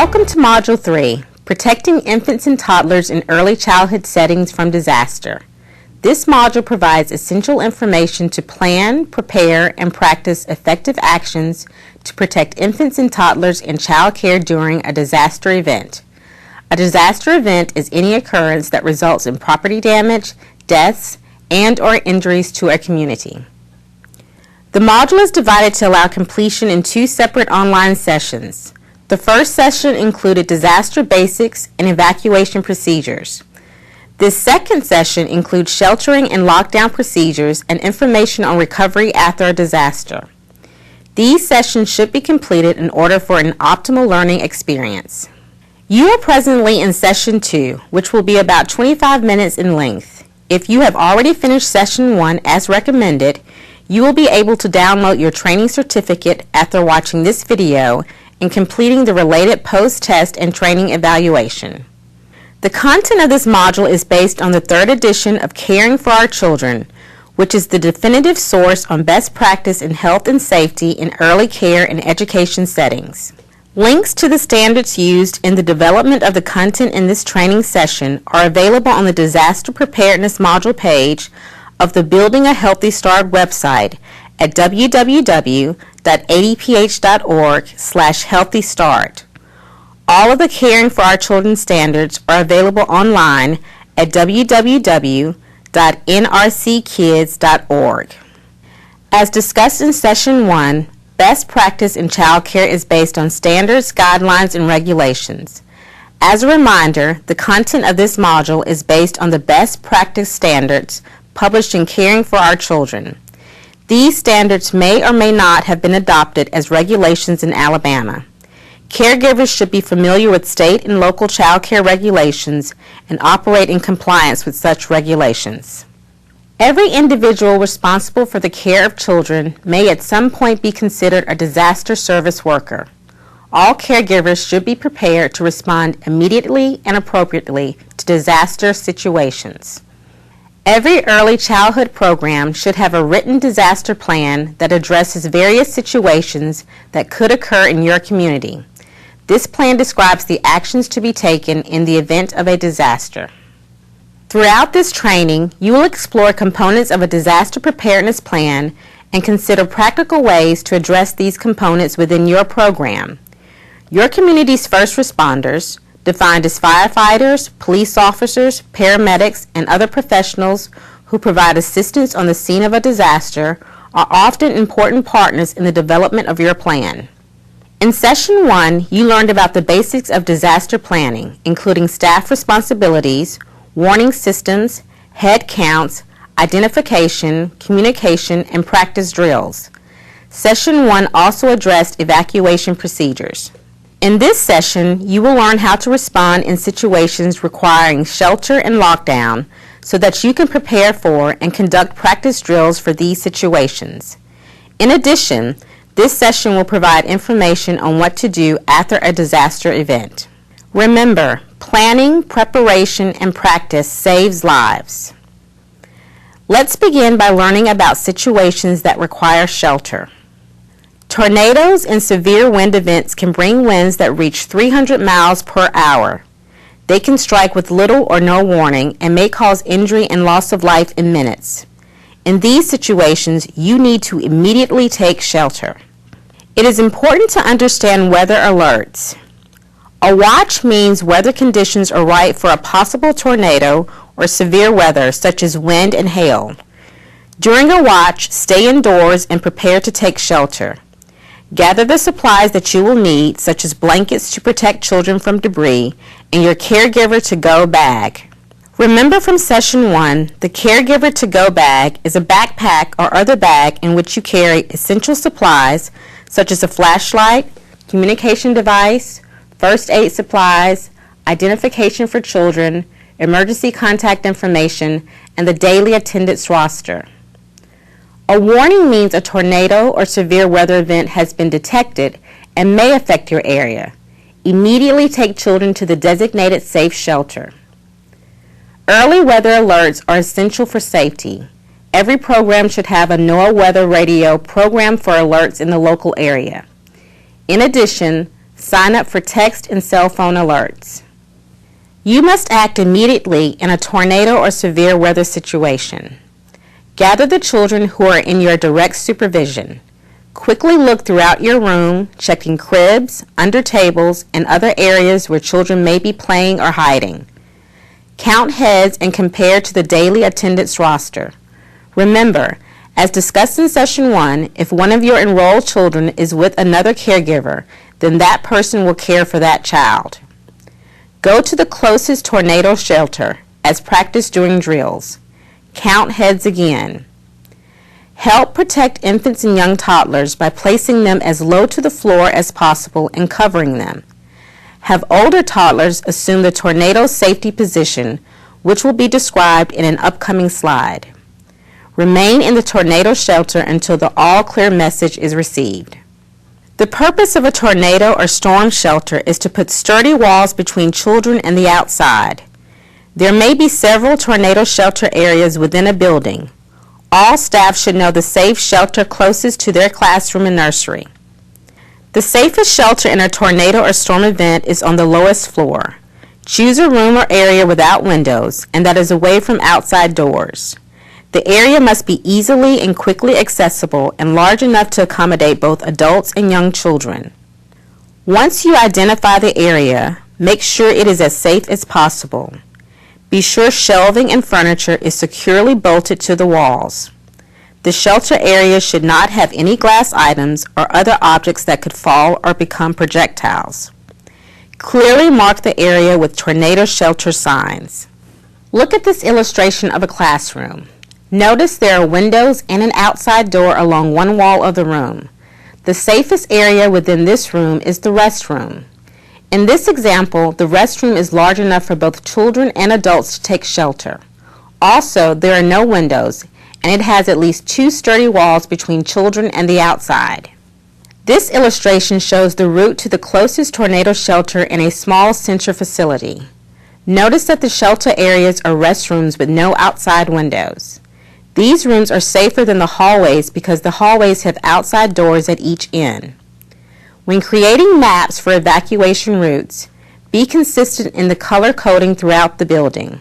Welcome to Module 3, Protecting Infants and Toddlers in Early Childhood Settings from Disaster. This module provides essential information to plan, prepare, and practice effective actions to protect infants and toddlers in child care during a disaster event. A disaster event is any occurrence that results in property damage, deaths, and/or injuries to a community. The module is divided to allow completion in 2 separate online sessions. The first session included disaster basics and evacuation procedures. This second session includes sheltering and lockdown procedures and information on recovery after a disaster. These sessions should be completed in order for an optimal learning experience. You are presently in Session 2, which will be about 25 minutes in length. If you have already finished Session 1 as recommended, you will be able to download your training certificate after watching this video and completing the related post-test and training evaluation. The content of this module is based on the 3rd edition of Caring for Our Children, which is the definitive source on best practice in health and safety in early care and education settings. Links to the standards used in the development of the content in this training session are available on the Disaster Preparedness module page of the Building a Healthy Start website at www.adph.org/healthystart. All of the Caring for Our Children standards are available online at www.nrckids.org. As discussed in Session 1, best practice in child care is based on standards, guidelines, and regulations. As a reminder, the content of this module is based on the best practice standards published in Caring for Our Children. These standards may or may not have been adopted as regulations in Alabama. Caregivers should be familiar with state and local child care regulations and operate in compliance with such regulations. Every individual responsible for the care of children may at some point be considered a disaster service worker. All caregivers should be prepared to respond immediately and appropriately to disaster situations. Every early childhood program should have a written disaster plan that addresses various situations that could occur in your community. This plan describes the actions to be taken in the event of a disaster. Throughout this training, you will explore components of a disaster preparedness plan and consider practical ways to address these components within your program. Your community's first responders, defined as firefighters, police officers, paramedics, and other professionals who provide assistance on the scene of a disaster, are often important partners in the development of your plan. In Session 1, you learned about the basics of disaster planning, including staff responsibilities, warning systems, head counts, identification, communication, and practice drills. Session 1 also addressed evacuation procedures. In this session, you will learn how to respond in situations requiring shelter and lockdown so that you can prepare for and conduct practice drills for these situations. In addition, this session will provide information on what to do after a disaster event. Remember, planning, preparation, and practice saves lives. Let's begin by learning about situations that require shelter. Tornadoes and severe wind events can bring winds that reach 300 miles per hour. They can strike with little or no warning and may cause injury and loss of life in minutes. In these situations, you need to immediately take shelter. It is important to understand weather alerts. A watch means weather conditions are right for a possible tornado or severe weather such as wind and hail. During a watch, stay indoors and prepare to take shelter. Gather the supplies that you will need, such as blankets to protect children from debris, and your caregiver to-go bag. Remember from Session 1, the caregiver to-go bag is a backpack or other bag in which you carry essential supplies, such as a flashlight, communication device, first aid supplies, identification for children, emergency contact information, and the daily attendance roster. A warning means a tornado or severe weather event has been detected and may affect your area. Immediately take children to the designated safe shelter. Early weather alerts are essential for safety. Every program should have a NOAA weather radio programmed for alerts in the local area. In addition, Sign up for text and cell phone alerts. You must act immediately in a tornado or severe weather situation. Gather the children who are in your direct supervision. Quickly look throughout your room, checking cribs, under tables, and other areas where children may be playing or hiding. Count heads and compare to the daily attendance roster. Remember, as discussed in Session 1, if one of your enrolled children is with another caregiver, then that person will care for that child. Go to the closest tornado shelter, as practiced during drills. Count heads again. Help protect infants and young toddlers by placing them as low to the floor as possible and covering them. Have older toddlers assume the tornado safety position, which will be described in an upcoming slide. Remain in the tornado shelter until the all clear message is received. The purpose of a tornado or storm shelter is to put sturdy walls between children and the outside. There may be several tornado shelter areas within a building. All staff should know the safe shelter closest to their classroom and nursery. The safest shelter in a tornado or storm event is on the lowest floor. Choose a room or area without windows and that is away from outside doors. The area must be easily and quickly accessible and large enough to accommodate both adults and young children. Once you identify the area, make sure it is as safe as possible. Be sure shelving and furniture is securely bolted to the walls. The shelter area should not have any glass items or other objects that could fall or become projectiles. Clearly mark the area with tornado shelter signs. Look at this illustration of a classroom. Notice there are windows and an outside door along one wall of the room. The safest area within this room is the restroom. In this example, the restroom is large enough for both children and adults to take shelter. Also, there are no windows, and it has at least 2 sturdy walls between children and the outside. This illustration shows the route to the closest tornado shelter in a small center facility. Notice that the shelter areas are restrooms with no outside windows. These rooms are safer than the hallways because the hallways have outside doors at each end. When creating maps for evacuation routes, be consistent in the color coding throughout the building.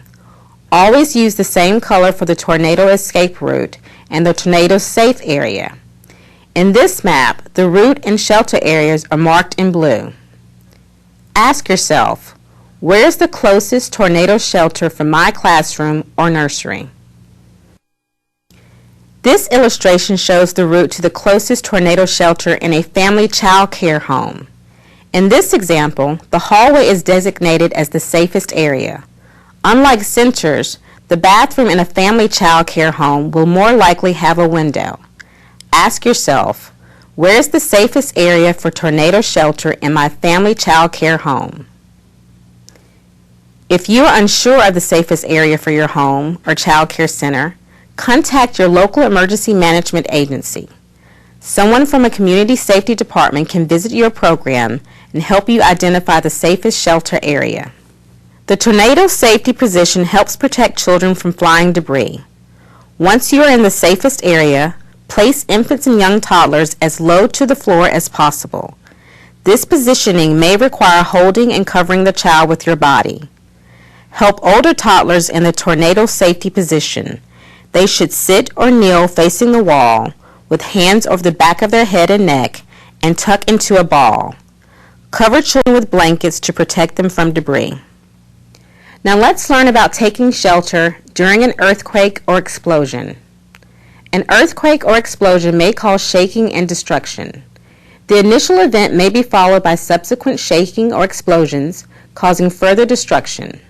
Always use the same color for the tornado escape route and the tornado safe area. In this map, the route and shelter areas are marked in blue. Ask yourself, where is the closest tornado shelter from my classroom or nursery? This illustration shows the route to the closest tornado shelter in a family child care home. In this example, the hallway is designated as the safest area. Unlike centers, the bathroom in a family child care home will more likely have a window. Ask yourself, where is the safest area for tornado shelter in my family child care home? If you are unsure of the safest area for your home or child care center, contact your local emergency management agency. Someone from a community safety department can visit your program and help you identify the safest shelter area. The tornado safety position helps protect children from flying debris. Once you are in the safest area, place infants and young toddlers as low to the floor as possible. This positioning may require holding and covering the child with your body. Help older toddlers in the tornado safety position. They should sit or kneel facing the wall with hands over the back of their head and neck and tuck into a ball. Cover children with blankets to protect them from debris. Now let's learn about taking shelter during an earthquake or explosion. An earthquake or explosion may cause shaking and destruction. The initial event may be followed by subsequent shaking or explosions, causing further destruction.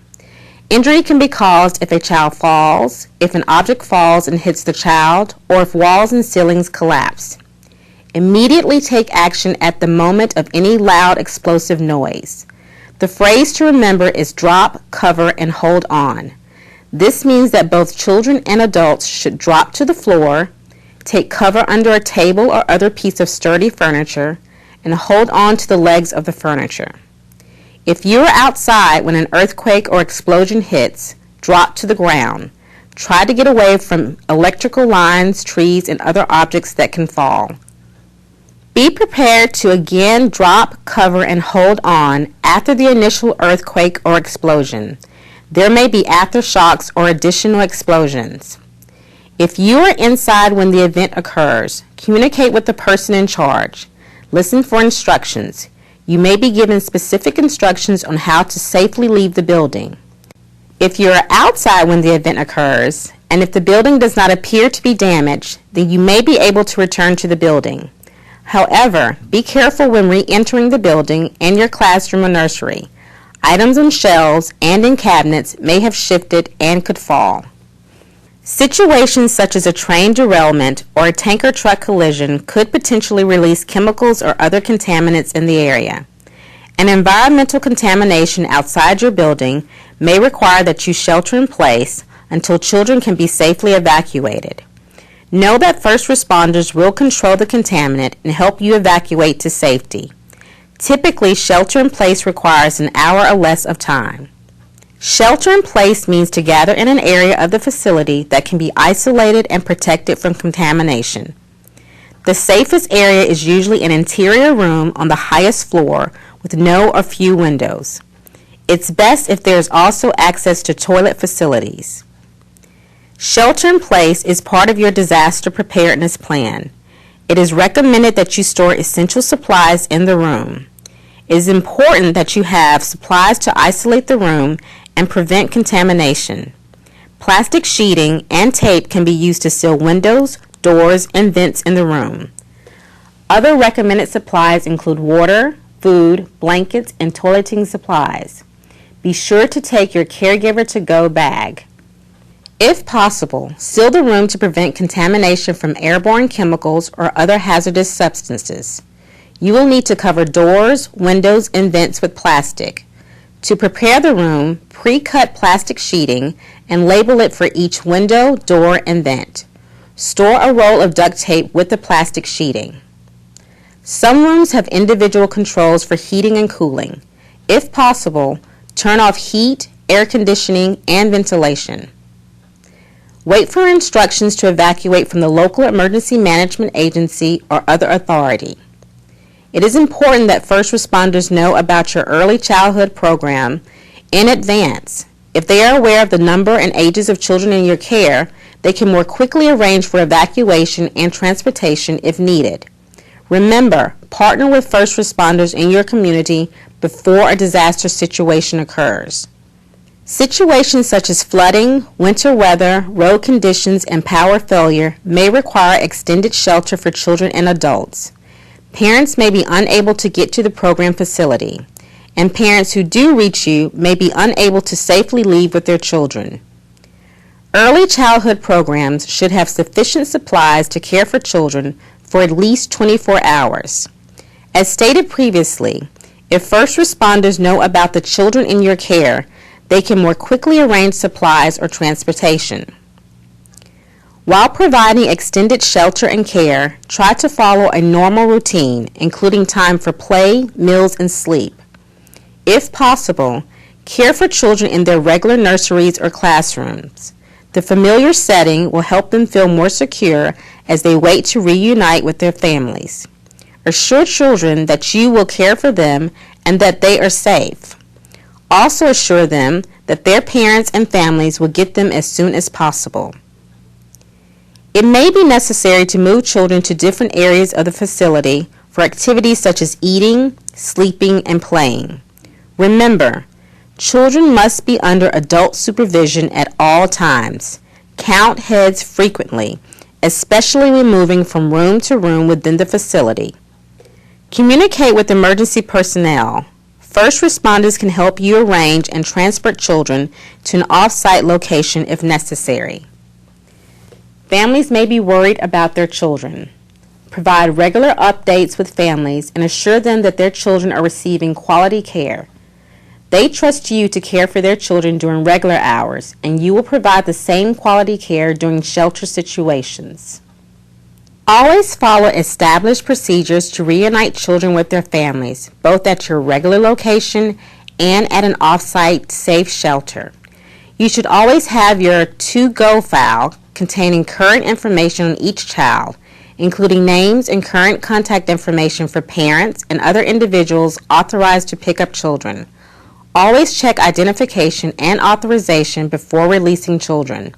Injury can be caused if a child falls, if an object falls and hits the child, or if walls and ceilings collapse. Immediately take action at the moment of any loud explosive noise. The phrase to remember is drop, cover, and hold on. This means that both children and adults should drop to the floor, take cover under a table or other piece of sturdy furniture, and hold on to the legs of the furniture. If you are outside when an earthquake or explosion hits, drop to the ground. Try to get away from electrical lines, trees, and other objects that can fall. Be prepared to again drop, cover, and hold on after the initial earthquake or explosion. There may be aftershocks or additional explosions. If you are inside when the event occurs, communicate with the person in charge. Listen for instructions. You may be given specific instructions on how to safely leave the building. If you are outside when the event occurs, and if the building does not appear to be damaged, then you may be able to return to the building. However, be careful when re-entering the building and your classroom or nursery. Items on shelves and in cabinets may have shifted and could fall. Situations such as a train derailment or a tanker truck collision could potentially release chemicals or other contaminants in the area. An environmental contamination outside your building may require that you shelter in place until children can be safely evacuated. Know that first responders will control the contaminant and help you evacuate to safety. Typically, shelter in place requires an hour or less of time. Shelter in place means to gather in an area of the facility that can be isolated and protected from contamination. The safest area is usually an interior room on the highest floor with no or few windows. It's best if there is also access to toilet facilities. Shelter in place is part of your disaster preparedness plan. It is recommended that you store essential supplies in the room. It is important that you have supplies to isolate the room and prevent contamination. Plastic sheeting and tape can be used to seal windows, doors, and vents in the room. Other recommended supplies include water, food, blankets, and toileting supplies. Be sure to take your caregiver to-go bag. If possible, seal the room to prevent contamination from airborne chemicals or other hazardous substances. You will need to cover doors, windows, and vents with plastic. To prepare the room, pre-cut plastic sheeting and label it for each window, door, and vent. Store a roll of duct tape with the plastic sheeting. Some rooms have individual controls for heating and cooling. If possible, turn off heat, air conditioning, and ventilation. Wait for instructions to evacuate from the local emergency management agency or other authority. It is important that first responders know about your early childhood program in advance. If they are aware of the number and ages of children in your care, they can more quickly arrange for evacuation and transportation if needed. Remember, partner with first responders in your community before a disaster situation occurs. Situations such as flooding, winter weather, road conditions, and power failure may require extended shelter for children and adults. Parents may be unable to get to the program facility, and parents who do reach you may be unable to safely leave with their children. Early childhood programs should have sufficient supplies to care for children for at least 24 hours. As stated previously, if first responders know about the children in your care, they can more quickly arrange supplies or transportation. While providing extended shelter and care, try to follow a normal routine, including time for play, meals, and sleep. If possible, care for children in their regular nurseries or classrooms. The familiar setting will help them feel more secure as they wait to reunite with their families. Assure children that you will care for them and that they are safe. Also assure them that their parents and families will get them as soon as possible. It may be necessary to move children to different areas of the facility for activities such as eating, sleeping, and playing. Remember, children must be under adult supervision at all times. Count heads frequently, especially when moving from room to room within the facility. Communicate with emergency personnel. First responders can help you arrange and transport children to an off-site location if necessary. Families may be worried about their children. Provide regular updates with families and assure them that their children are receiving quality care. They trust you to care for their children during regular hours, and you will provide the same quality care during shelter situations. Always follow established procedures to reunite children with their families, both at your regular location and at an off-site safe shelter. You should always have your to-go file containing current information on each child, including names and current contact information for parents and other individuals authorized to pick up children. Always check identification and authorization before releasing children.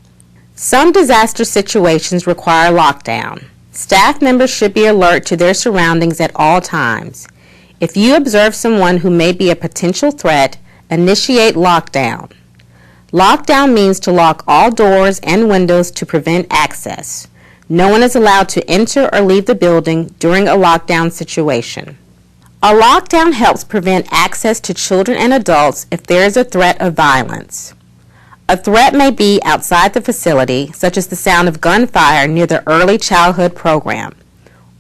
Some disaster situations require lockdown. Staff members should be alert to their surroundings at all times. If you observe someone who may be a potential threat, initiate lockdown. Lockdown means to lock all doors and windows to prevent access. No one is allowed to enter or leave the building during a lockdown situation. A lockdown helps prevent access to children and adults if there is a threat of violence. A threat may be outside the facility, such as the sound of gunfire near the early childhood program.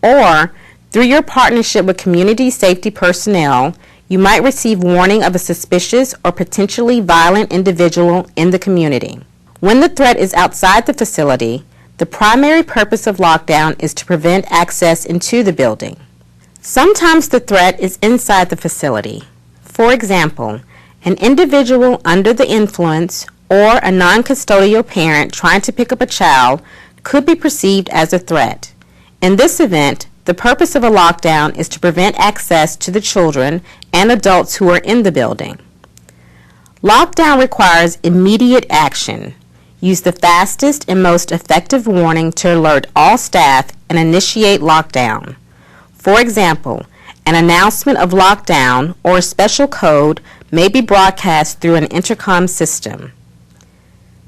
Or, through your partnership with community safety personnel, you might receive warning of a suspicious or potentially violent individual in the community. When the threat is outside the facility, the primary purpose of lockdown is to prevent access into the building. Sometimes the threat is inside the facility. For example, an individual under the influence or a non-custodial parent trying to pick up a child could be perceived as a threat. In this event, the purpose of a lockdown is to prevent access to the children and adults who are in the building. Lockdown requires immediate action. Use the fastest and most effective warning to alert all staff and initiate lockdown. For example, an announcement of lockdown or a special code may be broadcast through an intercom system.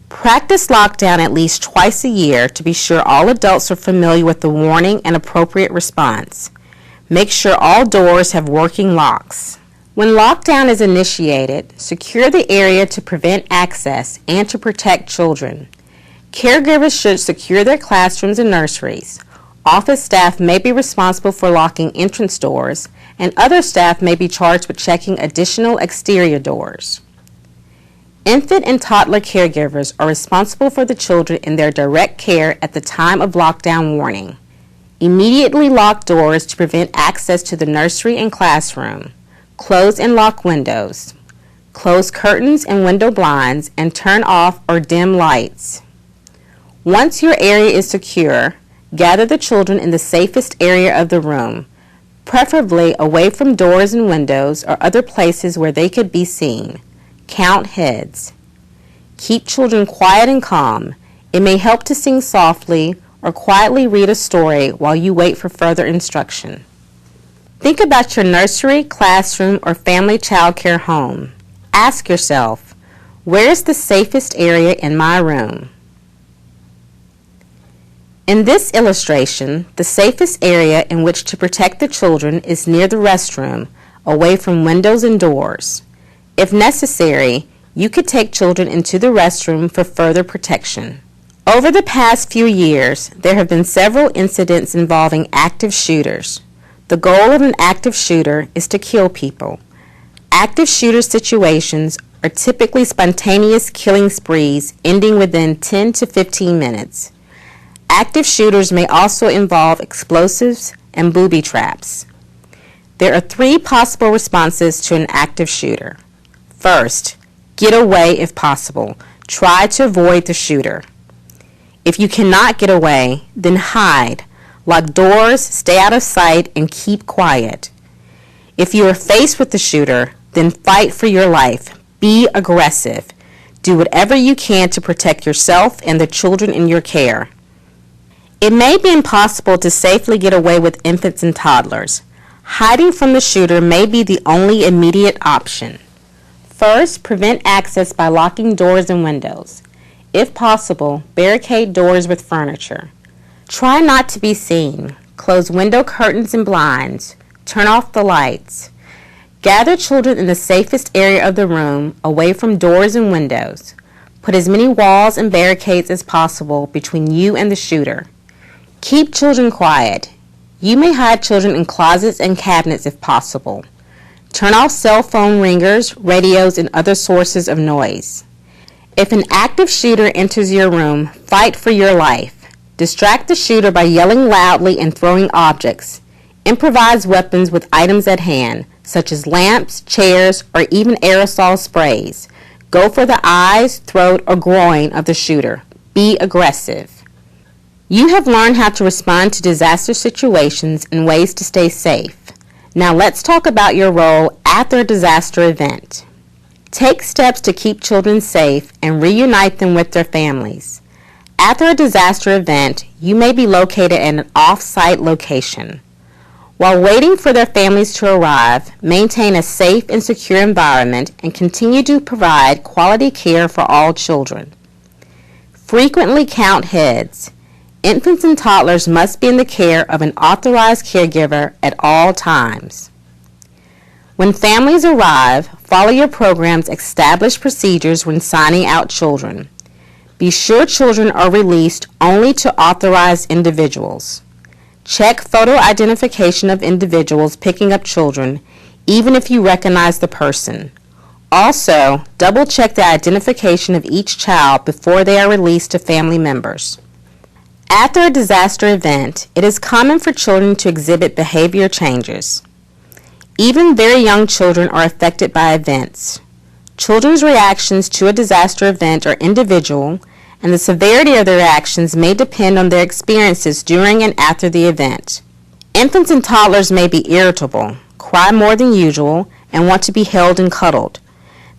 Practice lockdown at least twice a year to be sure all adults are familiar with the warning and appropriate response. Make sure all doors have working locks. When lockdown is initiated, secure the area to prevent access and to protect children. Caregivers should secure their classrooms and nurseries. Office staff may be responsible for locking entrance doors, and other staff may be charged with checking additional exterior doors. Infant and toddler caregivers are responsible for the children in their direct care at the time of lockdown warning. Immediately lock doors to prevent access to the nursery and classroom. Close and lock windows. Close curtains and window blinds and turn off or dim lights. Once your area is secure, gather the children in the safest area of the room, preferably away from doors and windows or other places where they could be seen. Count heads. Keep children quiet and calm. It may help to sing softly or quietly read a story while you wait for further instruction. Think about your nursery, classroom, or family childcare home. Ask yourself, where is the safest area in my room? In this illustration, the safest area in which to protect the children is near the restroom, away from windows and doors. If necessary, you could take children into the restroom for further protection. Over the past few years, there have been several incidents involving active shooters. The goal of an active shooter is to kill people. Active shooter situations are typically spontaneous killing sprees ending within 10 to 15 minutes. Active shooters may also involve explosives and booby traps. There are 3 possible responses to an active shooter. First, get away if possible. Try to avoid the shooter. If you cannot get away, then hide. Lock doors, stay out of sight, and keep quiet. If you are faced with the shooter, then fight for your life. Be aggressive. Do whatever you can to protect yourself and the children in your care. It may be impossible to safely get away with infants and toddlers. Hiding from the shooter may be the only immediate option. First, prevent access by locking doors and windows. If possible, barricade doors with furniture. Try not to be seen. Close window curtains and blinds. Turn off the lights. Gather children in the safest area of the room, away from doors and windows. Put as many walls and barricades as possible between you and the shooter. Keep children quiet. You may hide children in closets and cabinets if possible. Turn off cell phone ringers, radios, and other sources of noise. If an active shooter enters your room, fight for your life. Distract the shooter by yelling loudly and throwing objects. Improvise weapons with items at hand, such as lamps, chairs, or even aerosol sprays. Go for the eyes, throat, or groin of the shooter. Be aggressive. You have learned how to respond to disaster situations and ways to stay safe. Now let's talk about your role after a disaster event. Take steps to keep children safe and reunite them with their families. After a disaster event, you may be located at an off-site location. While waiting for their families to arrive, maintain a safe and secure environment and continue to provide quality care for all children. Frequently count heads. Infants and toddlers must be in the care of an authorized caregiver at all times. When families arrive, follow your program's established procedures when signing out children. Be sure children are released only to authorized individuals. Check photo identification of individuals picking up children, even if you recognize the person. Also, double-check the identification of each child before they are released to family members. After a disaster event, it is common for children to exhibit behavior changes. Even very young children are affected by events. Children's reactions to a disaster event are individual, and the severity of their reactions may depend on their experiences during and after the event. Infants and toddlers may be irritable, cry more than usual, and want to be held and cuddled.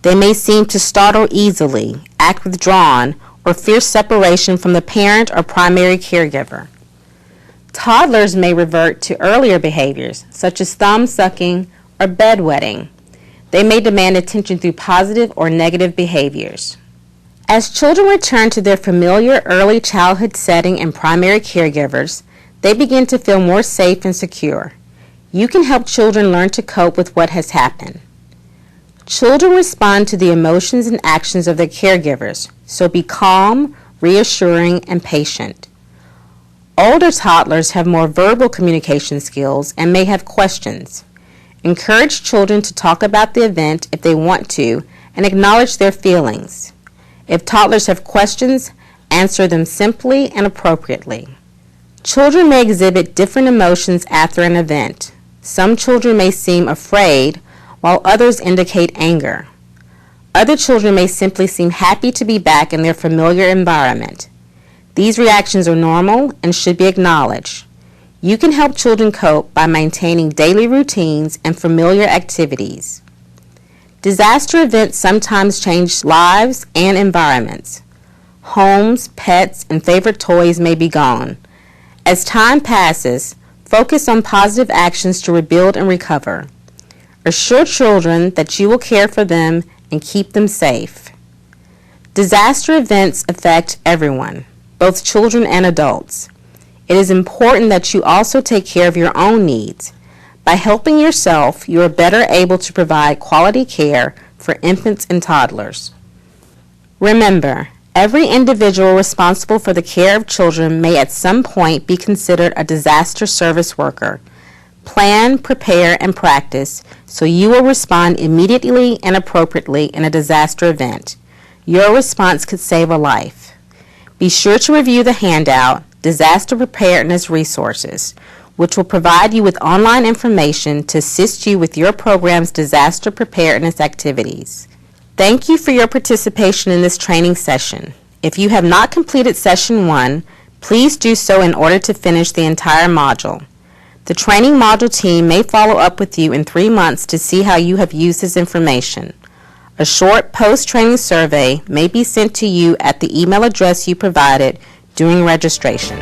They may seem to startle easily, act withdrawn, or fear separation from the parent or primary caregiver. Toddlers may revert to earlier behaviors, such as thumb sucking or bedwetting. They may demand attention through positive or negative behaviors. As children return to their familiar early childhood setting and primary caregivers, they begin to feel more safe and secure. You can help children learn to cope with what has happened. Children respond to the emotions and actions of their caregivers, so be calm, reassuring, and patient. Older toddlers have more verbal communication skills and may have questions. Encourage children to talk about the event if they want to and acknowledge their feelings. If toddlers have questions, answer them simply and appropriately. Children may exhibit different emotions after an event. Some children may seem afraid, while others indicate anger. Other children may simply seem happy to be back in their familiar environment. These reactions are normal and should be acknowledged. You can help children cope by maintaining daily routines and familiar activities. Disaster events sometimes change lives and environments. Homes, pets, and favorite toys may be gone. As time passes, focus on positive actions to rebuild and recover. Assure children that you will care for them and keep them safe. Disaster events affect everyone, both children and adults. It is important that you also take care of your own needs. By helping yourself, you are better able to provide quality care for infants and toddlers. Remember, every individual responsible for the care of children may at some point be considered a disaster service worker. Plan, prepare, and practice so you will respond immediately and appropriately in a disaster event. Your response could save a life. Be sure to review the handout, Disaster Preparedness Resources, which will provide you with online information to assist you with your program's disaster preparedness activities. Thank you for your participation in this training session. If you have not completed Session 1, please do so in order to finish the entire module. The training module team may follow up with you in 3 months to see how you have used this information. A short post-training survey may be sent to you at the email address you provided during registration.